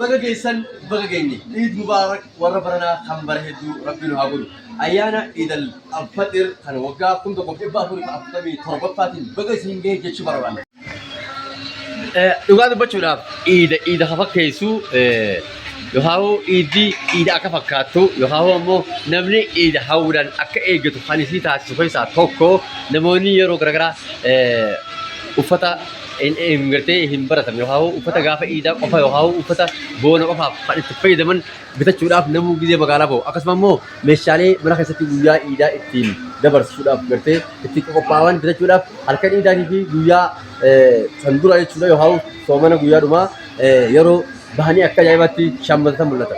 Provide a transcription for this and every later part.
بقى جيسن بقى جيني عيد مبارك وربنا خمبر هدو ربنا هقول أيانا إذا الفطر كان وقع كنت قبل بابوري فأبتدي تربط فاتن بقى سينجي جتش بروانا يقعد بتشوف إذا خفك كيسو يهاو إذا أكفكاتو يهاو مو نبني إذا هاوران أكيجتو خانسي تاسوفيسا توكو نموني يرو غرغرا وفتا إن غرتي هم برتم يهاو وفتا غافا إذا قفا يهاو وفتا بونا قفا فايد من بتشوف نمو جزء بقالبو أكسب مو مشالي مرخص تقوليا إذا إتين دبر شوف غرتي إتيك قفاوان بتشوف هالكن إذا نبي جويا سندورا يشوف يهاو سومنا جويا دوما يرو bahani akka jaaybatti shammalta mul'ata.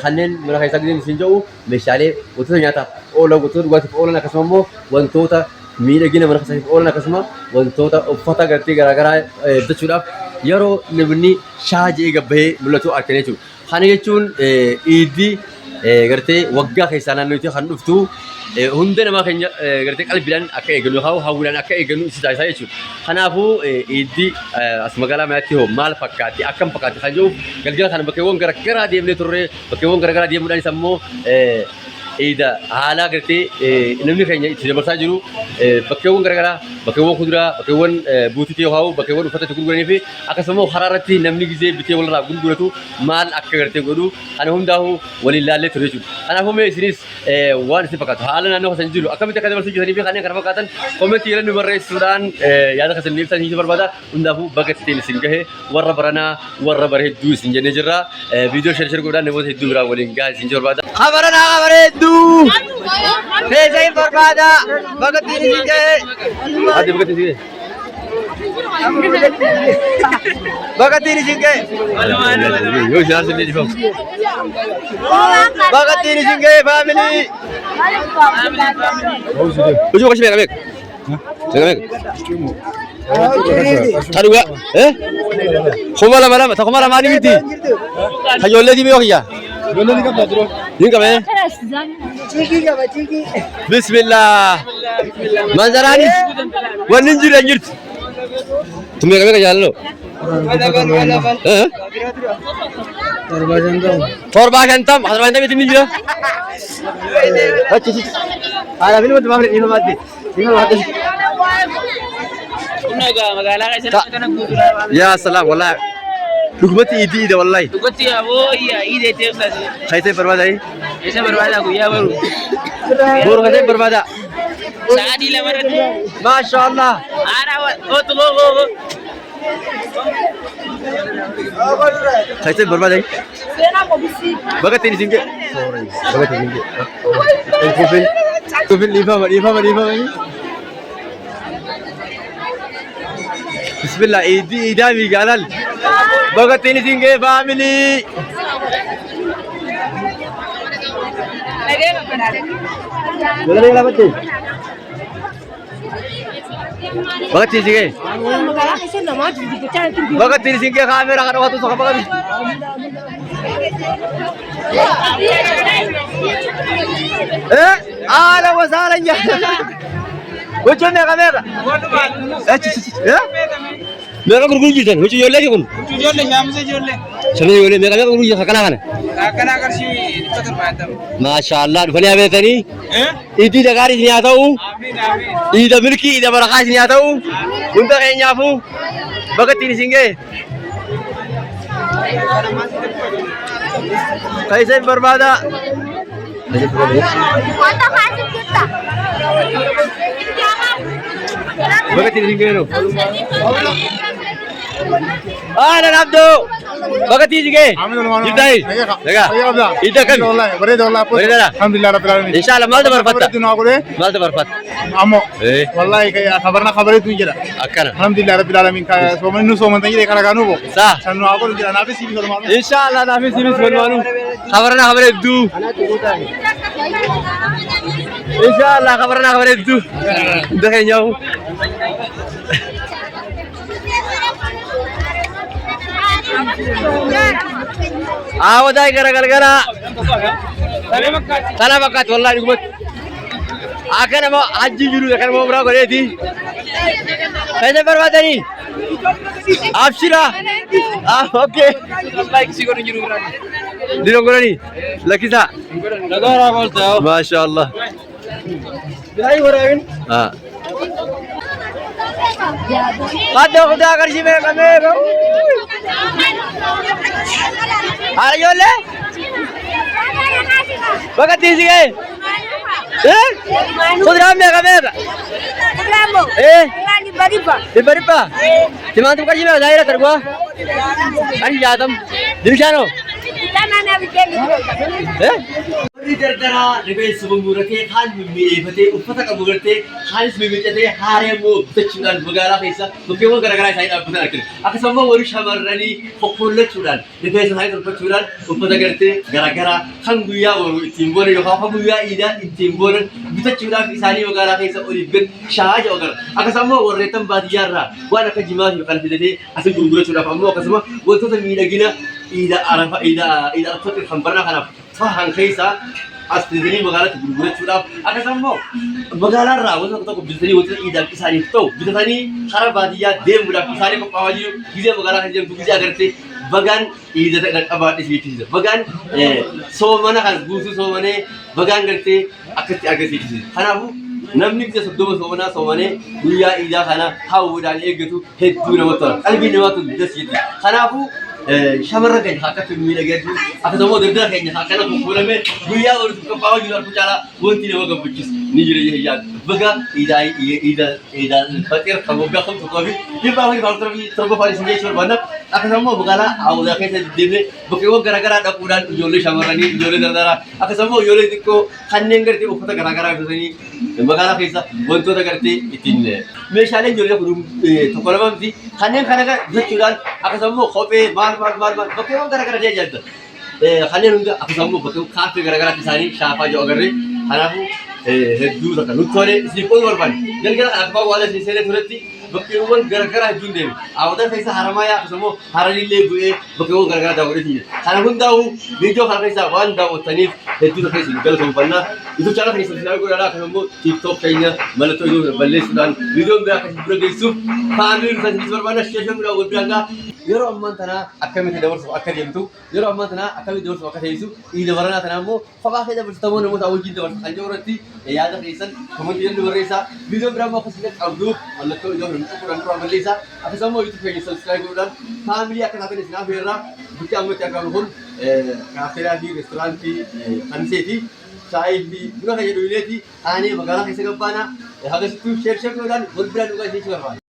Kanneen mana keessa gadi isin jiru meeshaalee wantoota nyaataaf oolan wantoota dhugaatiif oolan akkasuma immoo wantoota miidhagina mana keessaatiif oolan akkasuma wantoota uffata gartee garaagaraa bitachuudhaaf yeroo namni shaajii gabbahee mul'atu argina jechuudha. Kana jechuun iidii gartee waggaa keessaa naannootti kan dhuftu hunda namaa keenya gartee qalbiidhaan akka eegannu hawwiidhaan akka eegannu si taasisaa jechuudha. Kanaafuu iddii as magaalaa mayaatti hoo maal fakkaatti akkam fakkaatti kan jiru galgala kana bakkeewwan garaagaraa deemnee turre bakkeewwan garaagaraa deemuudhaan isa immoo إذا حالا كرتي نمني خيني تجمعنا جرو بكيون كرجلا بكيون خضرا بكيون بوتي هاو بكيون فتاة تقول غني في أكسمو حرارتي نمني جزء بتي ولا راقول دورتو مال أكرتي غدو أنا هم داهو ولله لا تريجو أنا هم سيريس وان سيفكات حالا أنا خسن جلو أكمل تكلم سيجي ثاني في خانة كرفا كاتن كومنت يلا نمر السودان يا خسن نيل ثاني يجي بربادا وندافو بقت تين سنجه ورا برنا ورا بره دو سنجه نجرا فيديو شير كودا نبغى هدو برا ولين قال سنجه بربادا خبرنا خبره Saya berbada, bagat ini sih. Ada bagat ini. Bagat ini sih. Yo jangan sendiri bang. Bagat ini sih family. Tujuh kasih mereka. Mereka. Tahu gak? Kemana mana? Tak kemana mana gitu? Hayo lagi biar ya. Ini kami. Bismillah. Manzarani. Waninjir anjir. Tumhe kami kerja lo. Torba jantam. Torba jantam itu ninjir. Ada ini betul betul ini mati. Ini mati. Ya salam wallah. Dukumati idi ida wallahi. Dukumati ya wo iya ide tiap lagi. Kaite berbada ini? Bisa berbada aku ya baru. Baru kaite berbada. Saat ini lama tu. Masya Allah. Ada oh tu lo. Kaite berbada ini? Bagat ini singke. Bagat ini singke. Kufin lipa ini. Bismillah idami galal. Bagat ini singke family. Boleh lah betul. Bagat ini singke. Bagat ini singke kamera kan waktu sok bagat. Ala wasalan ya. Wujudnya kamera. Mereka guru jiran, wujud jolle kan? Wujud jolle, siapa sih jolle? Siapa jolle? Mereka guru jiran kan? Kan sih itu terbatas. Masya Allah, dunia apa tadi? Ini negara ini atau? Amin. Ini milki, ini berkah ini atau? Untuk yang nyafu, bagat ini singgah. Kaisa berbada. Bagat ini singgah lo. Ada Abdu. Bagat ini singgah. Jidai. Lega. Ida kan. Beri dolar. Alhamdulillah Rabbil Alamin. Insyaallah mal berfat. Mal berfat. Amo. Wallahi kayak kabarna itu aja. Akan. Alhamdulillah Rabbil Alamin. Kayak soman tanya deh kalau nu. Sah. Sanu aku tidak nafis ini kalau malu. Insyaallah nafis ini kalau kabarna itu. Insyaallah kabarna itu. Dah jauh. Awadai gara-gara. Tanah bakat wallahi gubat. Akan mau haji dulu akan mau berapa kali? Saya berbada ni. Abshira. Okay. Like si kono jiru gran. Dino gorani. Lakisa. Nagara bolta. Masha Allah. Dai horain. हाँ Kado khuda karshi me kame bro. Are yo le? Baga tisi gay. Khud ram me kame ba. Baripa. Timan tu karshi me daira tergua. Ani jadam. Dirshano. dardara rifeensa mummuratee kaan mimmi'eeffatee uffata qabu gartee kaanis mimmiicatee haaree immoo bitachuudhaan magaalaa keessa bakkeewwan garaagaraa isaanii dhaabbatan argina. Akkasumas warri shamarranii kokkollachuudhaan rifeensa isaanii tolfachuudhaan uffata gartee garaagaraa kan guyyaa boru ittiin boonan yookaan kan guyyaa iidaa ittiin boonan bitachuudhaaf isaanii magaalaa keessa oliif gad shaa'aa jiru agarra. Akkasumas warreettan baadiyyaarraa waan akka jimaa yookaan fidatee asin gurgurachuudhaaf ammoo akkasumas wantoota miidhagina iida arafa iida arfatti kan barnaa kanaaf fahan keessa as fidanii magaalatti gurgurachuudhaaf akkasumas magaalarraa wanta tokko bitatanii wanta iidaaf isaaniif ta'u bitatanii karaa baadiyyaa deemuudhaaf isaanii qophaa'aa jiru gizee magaalaa kan jedhamtu gizee agartee bagaan iidata qaqqabaadhe siifisiisa. Bagaan soomana kan guutuu soomanee bagaan gartee akkatti agarsiifisiisa. Kanaafuu namni biyya soddoma soomanaa soomanee guyyaa iidaa kana hawwuudhaan eeggatu hedduu namatti tola. Qalbii namaatu dasjetti. Kanaafuu shamarran keenya akkatti miidhagatu akkasumas daldala keenya akkana kukuulame guyyaa walitti qophaa'aa jiru argu caalaa wanti nama gammachiisu ni jira jechuudha. Baga iidaa faxeera kan waggaa kam tokkoo fi dhibba afurii faaltorii torba faalis hin jechuudha barbaadna. Akkasumas magaalaa hawwataa keessa deddeemnee bakkeewwan garaagaraa dhaquudhaan ijoollee shamarranii ijoollee dardaraa akkasumas ijoollee xiqqoo kanneen gartee uffata garaagaraa bitatanii magaalaa keessa wantoota gartee ittiin meeshaalee ijoollee kun tokko lama miti kanneen kana bitachuudhaan akkasumas kophee maal bakkeewwan garaagaraa jajjaadda. Kanneen hunda akkasumas bakkeewwan kaaffee garaagaraatti isaanii shaafaa jiru agarree kanaafuu hedduu takka nutti tole isin qooduu barbaanne galgala kan akka waan isin seenee turetti bakkeewwan garaagaraa hedduun deeme hawwataa keessa haramayaa akkasumas haranillee bu'ee bakkeewwan garaagaraa daawwateetii jira. Kana hundaa'uu viidiyoo kana keessaa waan daawwattaniif hedduu takka isin galatoomfannaa. Yuutuub chaanal keenya sabskraayibii godhadhaa akkasumas tiiktook keenya mallattoo yoo balleessuudhaan viidiyoon biraa akkasii bira geessuuf faamilii nuti barbaanna sheeshamuudhaan wal biraan ga'a. Yeroo ammaan tanaa akkamitti dabarsuuf akka deemtu yeroo ammaan tanaa akkamitti dabarsuuf akka teessu iida baranaa tanaa immoo kophaa kee dabarsu ta'uu namoota wajjin dabarsu kan jiru irratti yaada keessan komentii jalli barreessaa viidiyoo biraa immoo akkasii qabdu mallattoo iddoo hin tuquudhaan dura balleessaa akkasumas yuutuub keenya sabskraayibii godhuudhaan faamilii akka taatan isin affeerraa bitti ammatti argamu kun kaafeeraa fi reesturaantii kanseeti shaayii fi buna kan jedhu ileeti aanee magaalaa keessa gabbaanaa hagasittuu sheer godhuudhaan wal biraan dhugaa ishee barbaada.